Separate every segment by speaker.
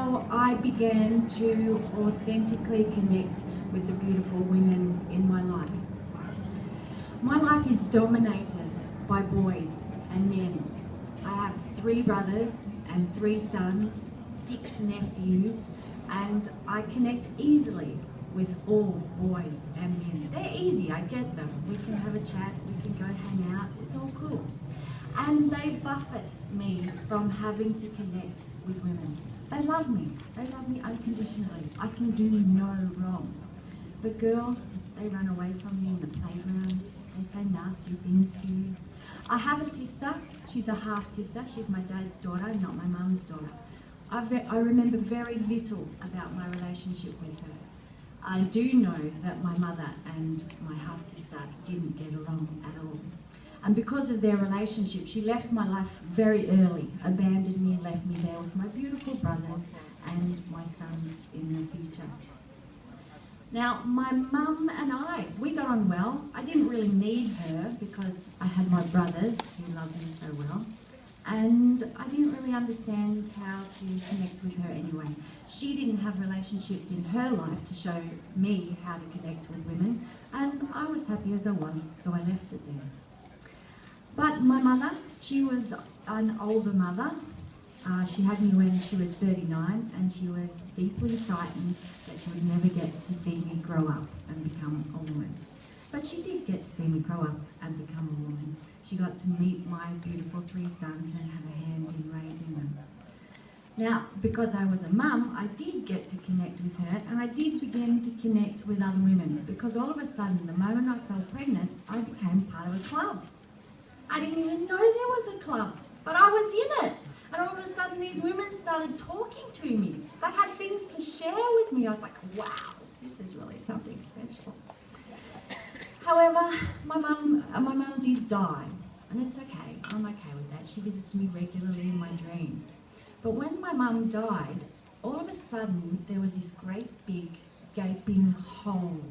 Speaker 1: how I began to authentically connect with the beautiful women in my life. My life is dominated by boys and men. I have 3 brothers and 3 sons, 6 nephews, and I connect easily with all boys and men. They're easy, I get them. We can have a chat, we can go hang out, it's all cool. And they buffet me from having to connect with women. They love me unconditionally. I can do no wrong. But girls, they run away from you in the playground. They say nasty things to you. I have a sister, she's a half-sister. She's my dad's daughter, not my mum's daughter. I remember very little about my relationship with her. I do know that my mother and my half-sister didn't get along at all. And because of their relationship, she left my life very early, abandoned me and left me there with my beautiful brothers and my sons in the future. Now, my mum and we got on well. I didn't really need her because I had my brothers who loved me so well. And I didn't really understand how to connect with her anyway. She didn't have relationships in her life to show me how to connect with women, and I was happy as I was, so I left it there. But my mother, she was an older mother. She had me when she was 39, and she was deeply frightened that she would never get to see me grow up and become a woman. But she did get to see me grow up and become a woman. She got to meet my beautiful 3 sons and have a hand in raising them. Now, because I was a mum, I did get to connect with her, and I did begin to connect with other women, because all of a sudden, the moment I fell pregnant, I became part of a club. I didn't even know there was a club, but I was in it. And all of a sudden, these women started talking to me. They had things to share with me. I was like, wow, this is really something special. However, my mum did die, and it's okay. I'm okay with that. She visits me regularly in my dreams. But when my mum died, all of a sudden, there was this great big gaping hole,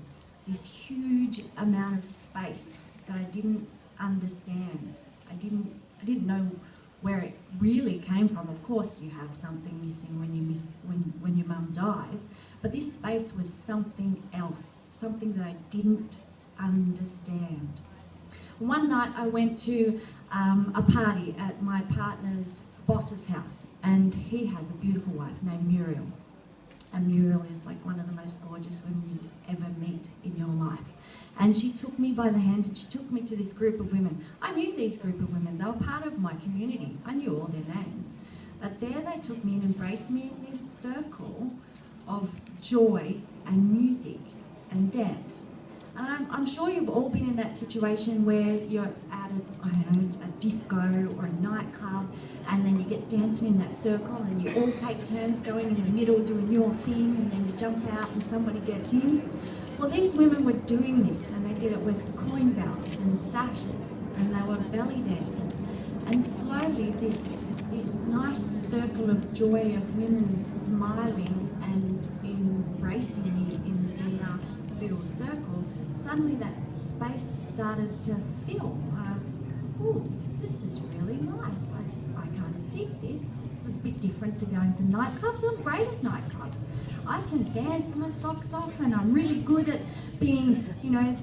Speaker 1: this huge amount of space that I didn't understand. I didn't know where it really came from. Of course, you have something missing when your mum dies, but this space was something else, something that I didn't understand. One night I went to a party at my partner's boss's house, and he has a beautiful wife named Muriel. And Muriel is like one of the most gorgeous women you'd ever meet in your life. And she took me by the hand and she took me to this group of women. I knew these group of women. They were part of my community. I knew all their names. But there they took me and embraced me in this circle of joy and music and dance. And I'm sure you've all been in that situation where you're at a disco or a nightclub, and then you get dancing in that circle and you all take turns going in the middle doing your thing, and then you jump out and somebody gets in. Well, these women were doing this, and they did it with coin belts and sashes, and they were belly dancers. And slowly this nice circle of joy of women smiling and embracing me in their little circle, suddenly that space started to fill. Oh, this is really nice. I kind of dig this. It's a bit different to going to nightclubs. I'm great at nightclubs. I can dance my socks off, and I'm really good at being,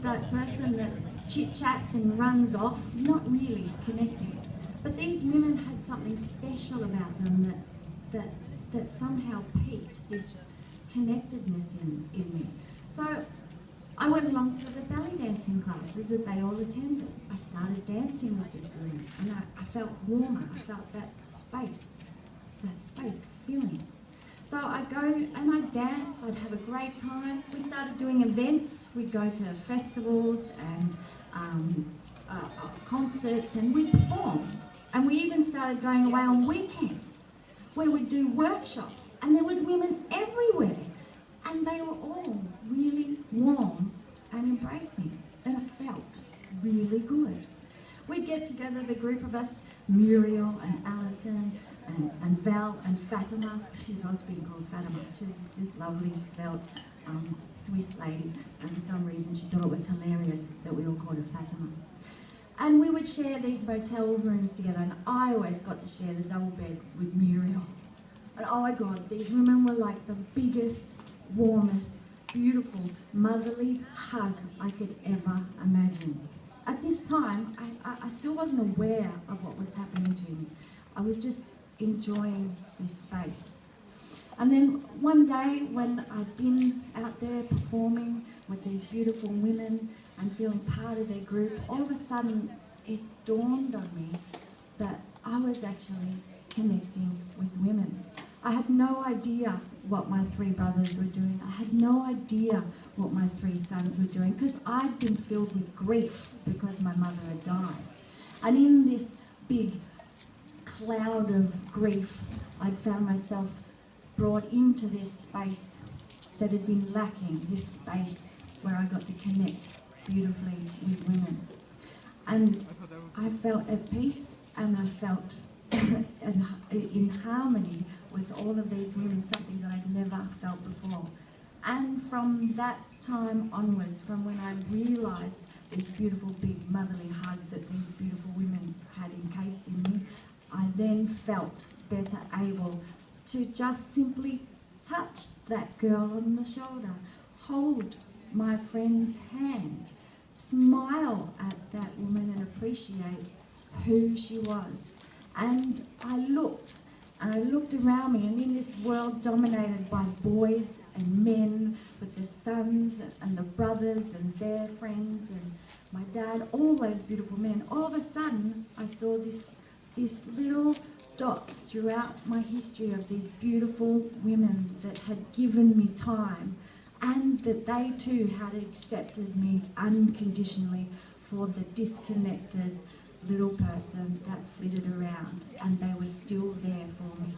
Speaker 1: that person that chit-chats and runs off, not really connecting. But these women had something special about them that somehow piqued this connectedness in me. So I went along to the belly dancing classes that they all attended. I started dancing with these women, and I felt warmer. I felt that space feeling. So I'd go and I'd dance, I'd have a great time. We started doing events. We'd go to festivals and concerts, and we'd perform. And we even started going away on weekends where we'd do workshops, and there was women everywhere. And they were all really warm and embracing, and it felt really good. We'd get together, the group of us, Muriel and Alison and Val and Fatima. She loved being called Fatima. She was this lovely, svelte Swiss lady, and for some reason she thought it was hilarious that we all called her Fatima. And we would share these motel rooms together, and I always got to share the double bed with Muriel. And oh my God, these women were like the biggest, warmest, beautiful, motherly hug I could ever imagine. At this time, I still wasn't aware of what was happening to me. I was just enjoying this space. And then one day when I'd been out there performing with these beautiful women and feeling part of their group, all of a sudden it dawned on me that I was actually connecting with women. I had no idea what my 3 brothers were doing. I had no idea what my 3 sons were doing because I'd been filled with grief because my mother had died. And in this big cloud of grief, I'd found myself brought into this space that had been lacking, this space where I got to connect beautifully with women. And I felt at peace and I felt in harmony with all of these women, something that I'd never felt before. And from that time onwards, from when I realised this beautiful big motherly hug that these beautiful women had encased in me, I then felt better able to just simply touch that girl on the shoulder, hold my friend's hand, smile at that woman and appreciate who she was. And I looked around me, and in this world dominated by boys and men with the sons and the brothers and their friends and my dad, all those beautiful men, all of a sudden I saw this little dots throughout my history of these beautiful women that had given me time and that they too had accepted me unconditionally for the disconnected little person that flitted around, and they were still there for me.